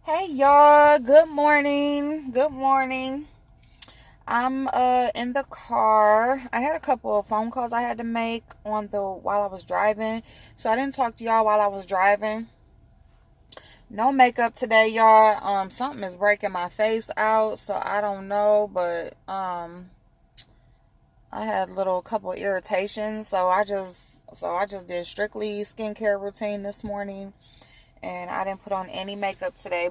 Hey y'all, good morning. Good morning. I'm in the car. I had a couple of phone calls I had to make while I was driving. So I didn't talk to y'all while I was driving. No makeup today, y'all. Something is breaking my face out, so I don't know, but I had a little couple irritations, so I just did strictly skincare routine this morning, and I didn't put on any makeup today.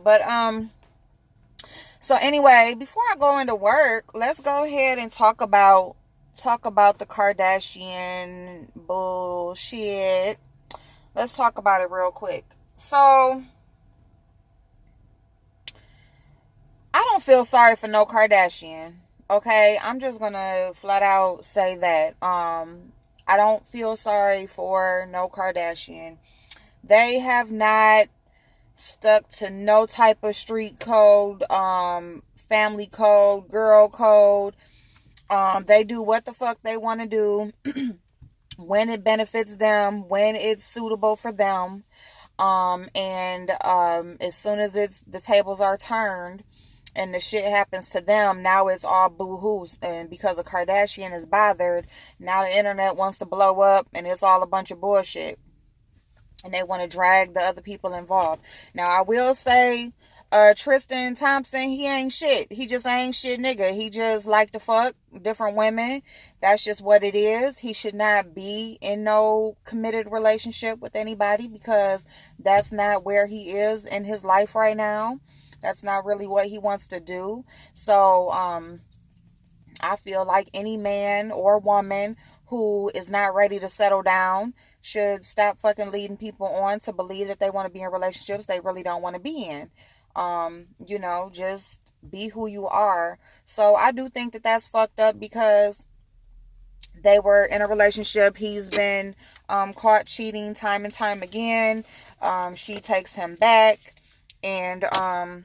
So anyway, before I go into work, let's go ahead and talk about the Kardashian bullshit. Let's talk about it real quick. So, I don't feel sorry for no Kardashian. Okay? I'm just going to flat out say that I don't feel sorry for no Kardashian. They have not stuck to no type of street code, family code, girl code. They do what the fuck they want to do when it benefits them, when it's suitable for them. And as soon as the tables are turned and the shit happens to them, now it's all boo-hoos. And because a Kardashian is bothered, now the internet wants to blow up and it's all a bunch of bullshit. And they want to drag the other people involved. Now, I will say, Tristan Thompson, he ain't shit. He just ain't shit nigga. He just like to fuck different women. That's just what it is. He should not be in no committed relationship with anybody because that's not where he is in his life right now. That's not really what he wants to do. So, I feel like any man or woman who is not ready to settle down should stop fucking leading people on to believe that they want to be in relationships they really don't want to be in. Just be who you are. So I do think that that's fucked up because they were in a relationship. He's been caught cheating time and time again. She takes him back. And I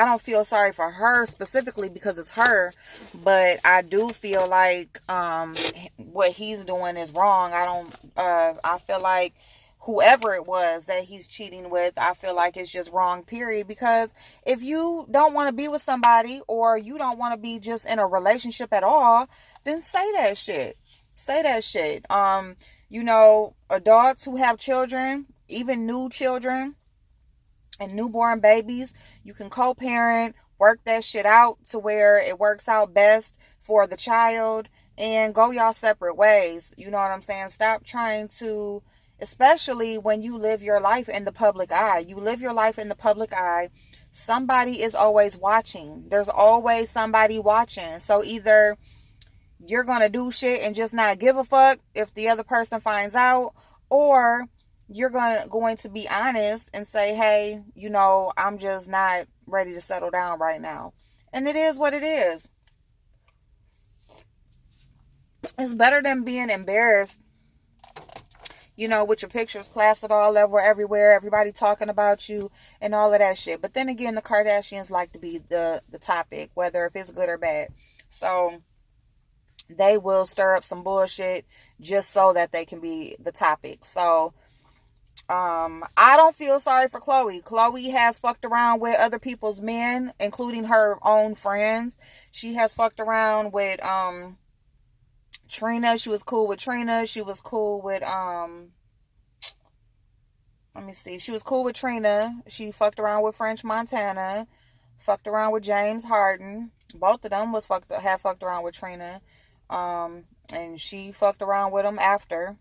don't feel sorry for her specifically because it's her, but I do feel like what he's doing is wrong. I feel like whoever it was that he's cheating with, I feel like it's just wrong, period. Because if you don't want to be with somebody or you don't want to be just in a relationship at all, then say that shit. Say that shit. Adults who have children, even new children, and newborn babies, you can co-parent, work that shit out to where it works out best for the child, and go y'all separate ways. You know what I'm saying? Stop trying to, especially when you live your life in the public eye. You live your life in the public eye. Somebody is always watching. There's always somebody watching. So either you're gonna do shit and just not give a fuck if the other person finds out, or you're going to be honest and say, hey, I'm just not ready to settle down right now. And it is what it is. It's better than being embarrassed, with your pictures plastered all over everywhere, everybody talking about you and all of that shit. But then again, the Kardashians like to be the topic, whether if it's good or bad. So they will stir up some bullshit just so that they can be the topic. So I don't feel sorry for Khloe. Khloe has fucked around with other people's men, including her own friends. She has fucked around with Trina. She was cool with Trina. She was cool with let me see. She was cool with Trina. She fucked around with French Montana. Fucked around with James Harden. Both of them have fucked around with Trina. And she fucked around with him after.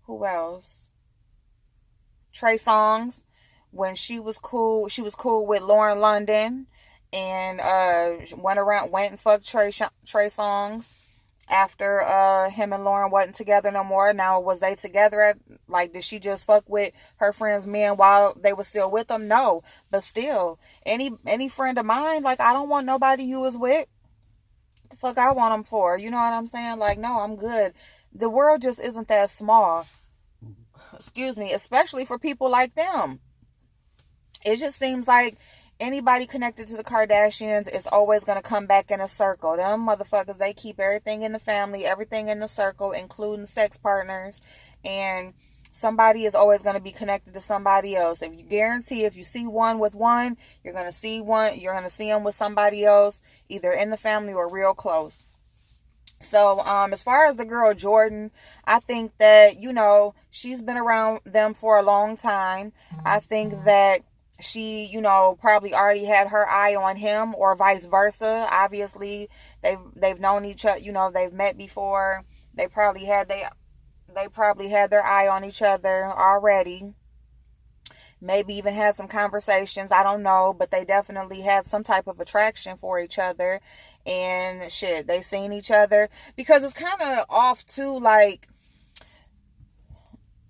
Who else? Trey Songz. When she was cool with Lauren London, and went and fucked Trey Songz after him and Lauren wasn't together no more. Now, was they together? Did she just fuck with her friend's men while they were still with them? No, but still, any friend of mine, I don't want nobody you was with. What the fuck I want them for? You know what I'm saying? No, I'm good. The world just isn't that small. Excuse me, especially for people like them. It just seems like anybody connected to the Kardashians is always going to come back in a circle. Them motherfuckers, they keep everything in the family, everything in the circle, including sex partners. And somebody is always going to be connected to somebody else. If you guarantee, if you see one with one, you're going to see them with somebody else, either in the family or real close. So, as far as the girl Jordan, I think that, she's been around them for a long time. I think that she, probably already had her eye on him, or vice versa. Obviously, they've known each other, they've met before. They probably had their eye on each other already. Maybe even had some conversations. I don't know, but they definitely had some type of attraction for each other. And shit, they seen each other, because it's kind of off too. Like,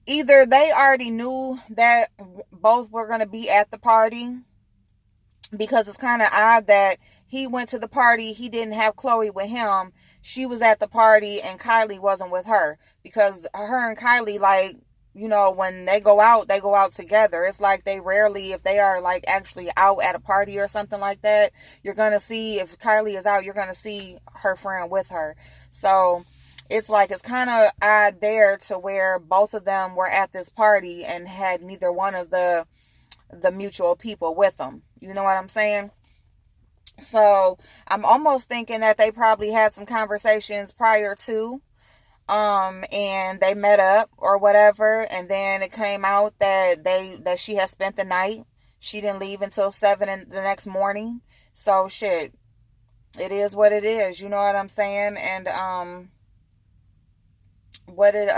either they already knew that both were going to be at the party, because it's kind of odd that he went to the party, he didn't have Khloe with him. She was at the party and Kylie wasn't with her, because her and Kylie, like, when they go out together. It's like they rarely, if they are like actually out at a party or something like that, you're going to see, if Kylie is out, you're going to see her friend with her. So it's like, it's kind of odd there, to where both of them were at this party and had neither one of the mutual people with them. You know what I'm saying? So I'm almost thinking that they probably had some conversations prior to, and they met up or whatever, and then it came out that she had spent the night. She didn't leave until 7 in the next morning. So shit, it is what it is. You know what I'm saying? And what did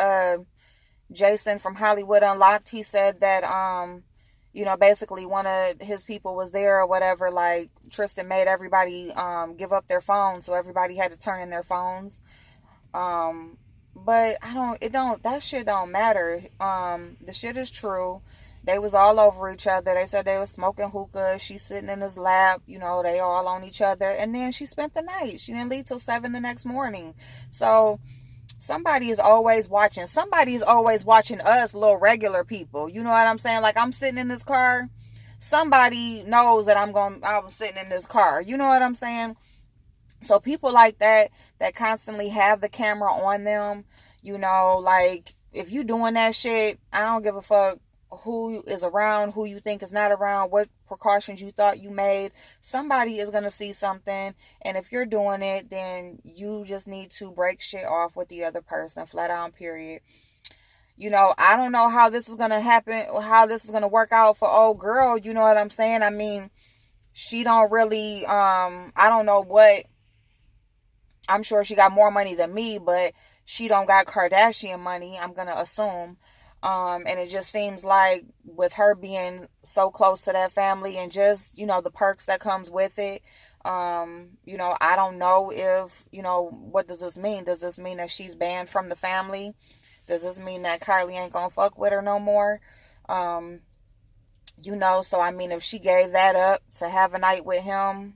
Jason from Hollywood Unlocked, he said that basically one of his people was there or whatever. Like, Tristan made everybody give up their phones, so everybody had to turn in their phones. But that shit don't matter. The shit is true. They was all over each other. They said they was smoking hookah. She's sitting in his lap. They all on each other. And then she spent the night. She didn't leave till 7 the next morning. So somebody is always watching. Somebody is always watching us, little regular people. You know what I'm saying? Like, I'm sitting in this car. Somebody knows that I'm sitting in this car. You know what I'm saying? So people like that constantly have the camera on them, like, if you doing that shit, I don't give a fuck who is around, who you think is not around, what precautions you thought you made. Somebody is going to see something. And if you're doing it, then you just need to break shit off with the other person, flat out, period. I don't know how this is going to happen, or how this is going to work out for old girl. You know what I'm saying? I mean, she don't really, I don't know what, I'm sure she got more money than me, but she don't got Kardashian money, I'm going to assume. And it just seems like, with her being so close to that family, and just, the perks that comes with it, I don't know if, what does this mean? Does this mean that she's banned from the family? Does this mean that Kylie ain't gonna fuck with her no more? So I mean, if she gave that up to have a night with him,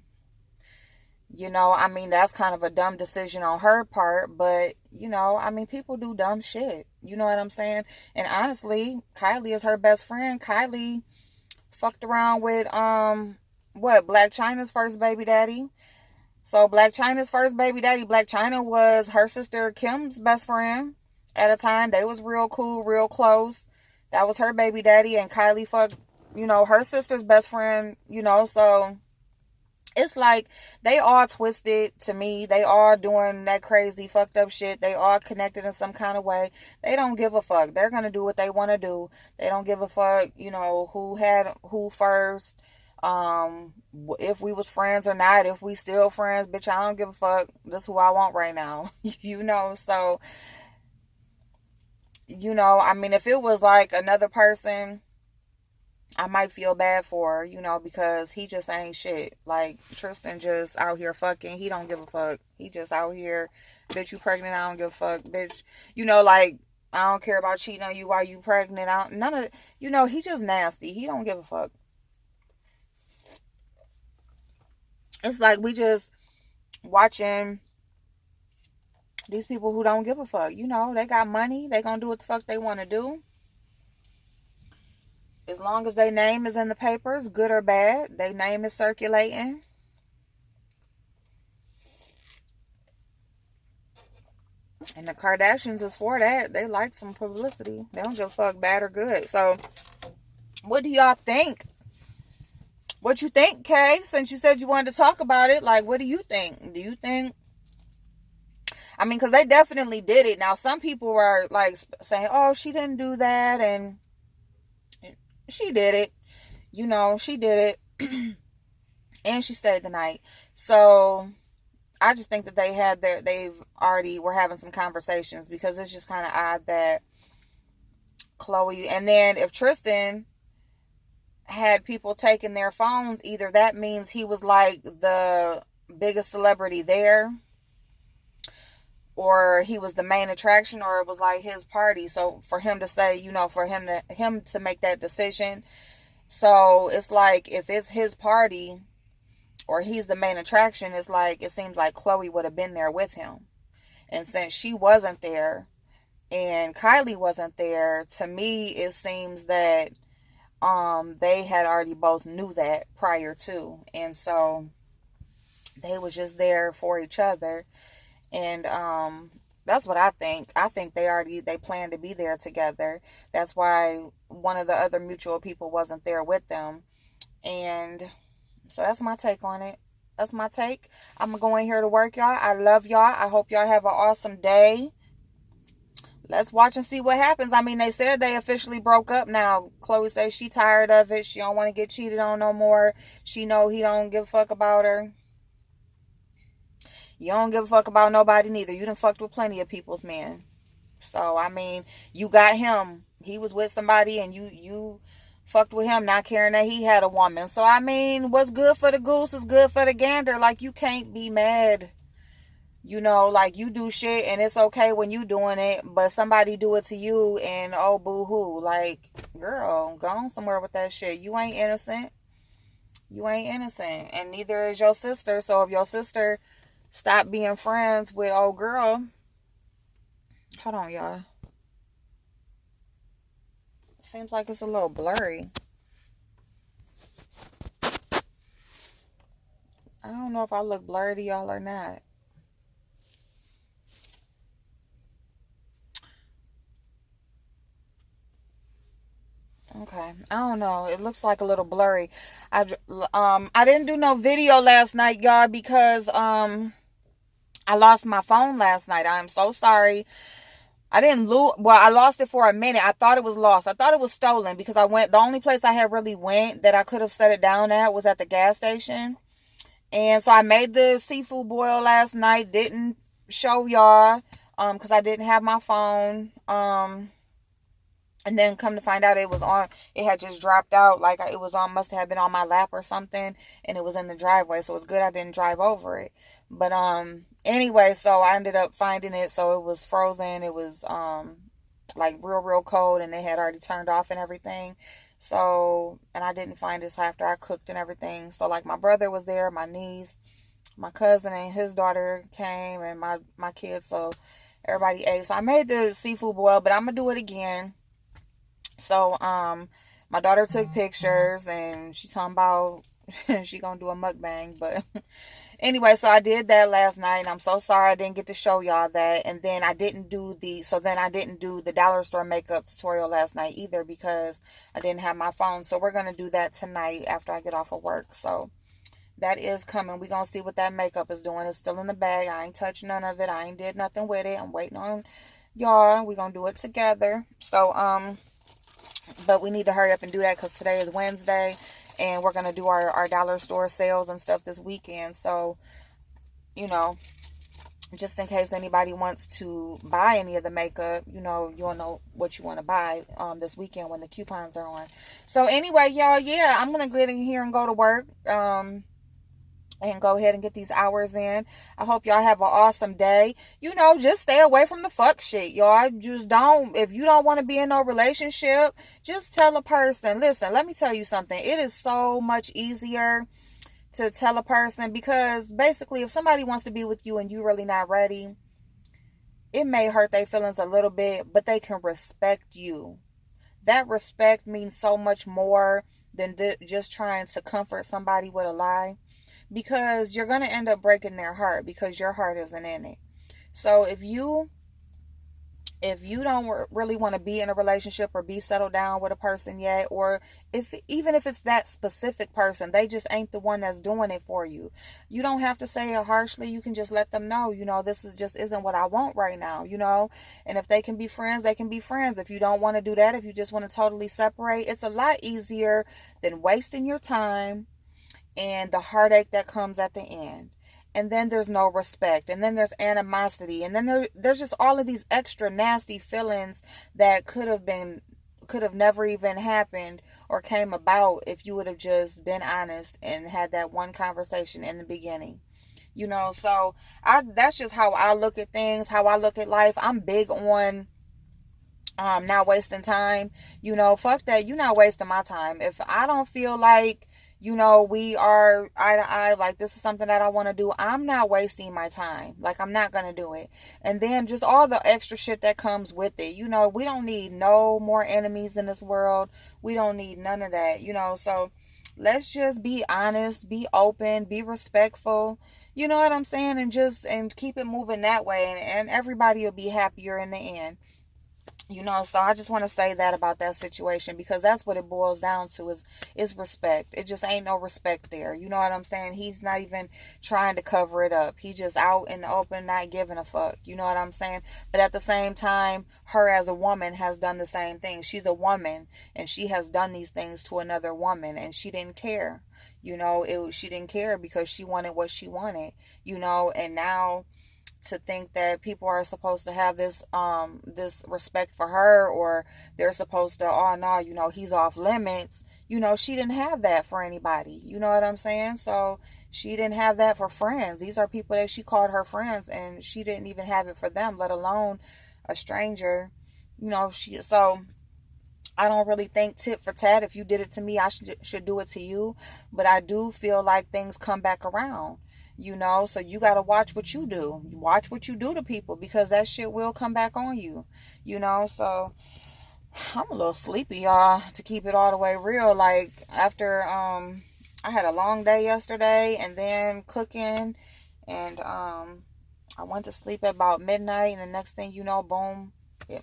I mean, that's kind of a dumb decision on her part, but, I mean, people do dumb shit. You know what I'm saying? And honestly, Kylie is her best friend. Kylie fucked around with, Blac Chyna's first baby daddy. So Blac Chyna's first baby daddy, Blac Chyna was her sister Kim's best friend at a time. They was real cool, real close. That was her baby daddy, and Kylie fucked, her sister's best friend, so it's like they all twisted to me. They all doing that crazy fucked up shit. They all connected in some kind of way. They don't give a fuck. They're going to do what they want to do. They don't give a fuck, who had who first. If we was friends or not, if we still friends, bitch, I don't give a fuck. That's who I want right now. So, I mean, if it was like another person, I might feel bad for her, because he just ain't shit. Like, Tristan just out here fucking. He don't give a fuck. He just out here, bitch, you pregnant, I don't give a fuck. Bitch, like, I don't care about cheating on you while you pregnant. None of, he just nasty. He don't give a fuck. It's like we just watching these people who don't give a fuck. They got money. They gonna do what the fuck they want to do. As long as their name is in the papers, good or bad, their name is circulating. And the Kardashians is for that. They like some publicity. They don't give a fuck, bad or good. So, what do y'all think? What you think, Kay? Since you said you wanted to talk about it, like, what do you think? Do you think? I mean, because they definitely did it. Now, some people were like saying, "Oh, she didn't do that," and she did it. You know, she did it, and she stayed the night. So I just think that they've already were having some conversations, because it's just kind of odd that Khloe, and then if Tristan had people taking their phones, either that means he was like the biggest celebrity there, or he was the main attraction, or it was like his party. So for him to say, you know, for him to make that decision, so it's like if it's his party or he's the main attraction, it's like it seems like Khloe would have been there with him. And since she wasn't there and Kylie wasn't there, to me it seems that they had already both knew that prior to, and so they was just there for each other. And that's what I think. I think they planned to be there together. That's why one of the other mutual people wasn't there with them. And so that's my take on it. That's my take. I'm going here to work, y'all. I love y'all. I hope y'all have an awesome day. Let's watch and see what happens. I mean, they said they officially broke up now. Khloe says she tired of it. She don't want to get cheated on no more. She know he don't give a fuck about her. You don't give a fuck about nobody neither. You done fucked with plenty of people's men. So, I mean, you got him. He was with somebody and you fucked with him, not caring that he had a woman. So, I mean, what's good for the goose is good for the gander. Like, you can't be mad. You know, like, you do shit and it's okay when you doing it, but somebody do it to you and oh, boo-hoo. Like, girl, go on somewhere with that shit. You ain't innocent. You ain't innocent. And neither is your sister. So if your sister stop being friends with old girl, hold on, y'all. Seems like it's a little blurry. I don't know if I look blurry to y'all or not. Okay, I don't know. It looks like a little blurry. I didn't do no video last night, y'all, because I lost my phone last night. I'm so sorry. I didn't lose. Well, I lost it for a minute. I thought it was lost. I thought it was stolen, because the only place I had really went that I could have set it down at was at the gas station. And so I made the seafood boil last night. Didn't show y'all because I didn't have my phone. And then come to find out it had just dropped out. Like it was must have been on my lap or something. And it was in the driveway. So it's good I didn't drive over it. But anyway, so I ended up finding it. So it was frozen. It was like real cold. And they had already turned off and everything. So, and I didn't find it after I cooked and everything. So like my brother was there, my niece, my cousin and his daughter came, and my kids. So everybody ate. So I made the seafood boil, but I'm going to do it again. So, my daughter took pictures and she's talking about she gonna do a mukbang, but anyway, so I did that last night and I'm so sorry I didn't get to show y'all that. And then I didn't do the dollar store makeup tutorial last night either, because I didn't have my phone. So we're gonna do that tonight after I get off of work. So that is coming. We're gonna see what that makeup is doing. It's still in the bag. I ain't touched none of it. I ain't did nothing with it. I'm waiting on y'all. We're gonna do it together. So but we need to hurry up and do that, because today is Wednesday and we're going to do our dollar store sales and stuff this weekend. So, you know, just in case anybody wants to buy any of the makeup, you know, you'll know what you want to buy this weekend when the coupons are on. So anyway, y'all, yeah, I'm going to get in here and go to work. And go ahead and get these hours in. I hope y'all have an awesome day. You know, just stay away from the fuck shit, y'all. Just don't, if you don't want to be in no relationship, just tell a person, listen, let me tell you something. It is so much easier to tell a person, because basically if somebody wants to be with you and you really not ready, it may hurt their feelings a little bit, but they can respect you. That respect means so much more than just trying to comfort somebody with a lie. Because you're going to end up breaking their heart, because your heart isn't in it. So if you if you don't really want to be in a relationship or be settled down with a person yet, or if even if it's that specific person, they just ain't the one that's doing it for you, you don't have to say it harshly. You can just let them know, this is just isn't what I want right now, and if they can be friends, they can be friends. If you don't want to do that, if you just want to totally separate, it's a lot easier than wasting your time and the heartache that comes at the end. And then there's no respect, and then there's animosity, and then there's just all of these extra nasty feelings that could have never even happened or came about if you would have just been honest and had that one conversation in the beginning. So that's just how I look at things, how I look at life. I'm big on not wasting time. Fuck that. You're not wasting my time. If I don't feel like we are eye to eye, like this is something that I want to do, I'm not wasting my time. Like, I'm not going to do it. And then just all the extra shit that comes with it. We don't need no more enemies in this world. We don't need none of that, so let's just be honest, be open, be respectful. You know what I'm saying? And keep it moving that way. And everybody will be happier in the end. So I just want to say that about that situation, because that's what it boils down to is respect. It just ain't no respect there. You know what I'm saying? He's not even trying to cover it up. He just out in the open, not giving a fuck. You know what I'm saying? But at the same time, her as a woman has done the same thing. She's a woman, and she has done these things to another woman, and she didn't care. She didn't care because she wanted what she wanted, and now to think that people are supposed to have this respect for her, or they're supposed to, oh no, he's off limits. She didn't have that for anybody. You know what I'm saying? So she didn't have that for friends. These are people that she called her friends, and she didn't even have it for them, let alone a stranger. So I don't really think tit for tat. If you did it to me, I should do it to you. But I do feel like things come back around. So you got to watch what you do. Watch what you do to people, because that shit will come back on you. So I'm a little sleepy, y'all, to keep it all the way real. Like, after I had a long day yesterday, and then cooking, and I went to sleep at about midnight, and the next thing you know, boom,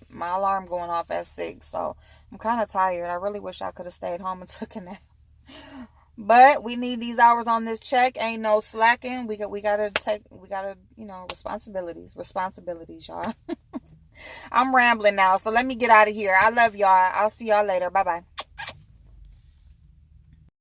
my alarm going off at 6. So I'm kind of tired. I really wish I could have stayed home and took a nap. But we need these hours on this check. Ain't no slacking. We gotta responsibilities, y'all. I'm rambling now, so let me get out of here. I love y'all. I'll see y'all later. Bye bye.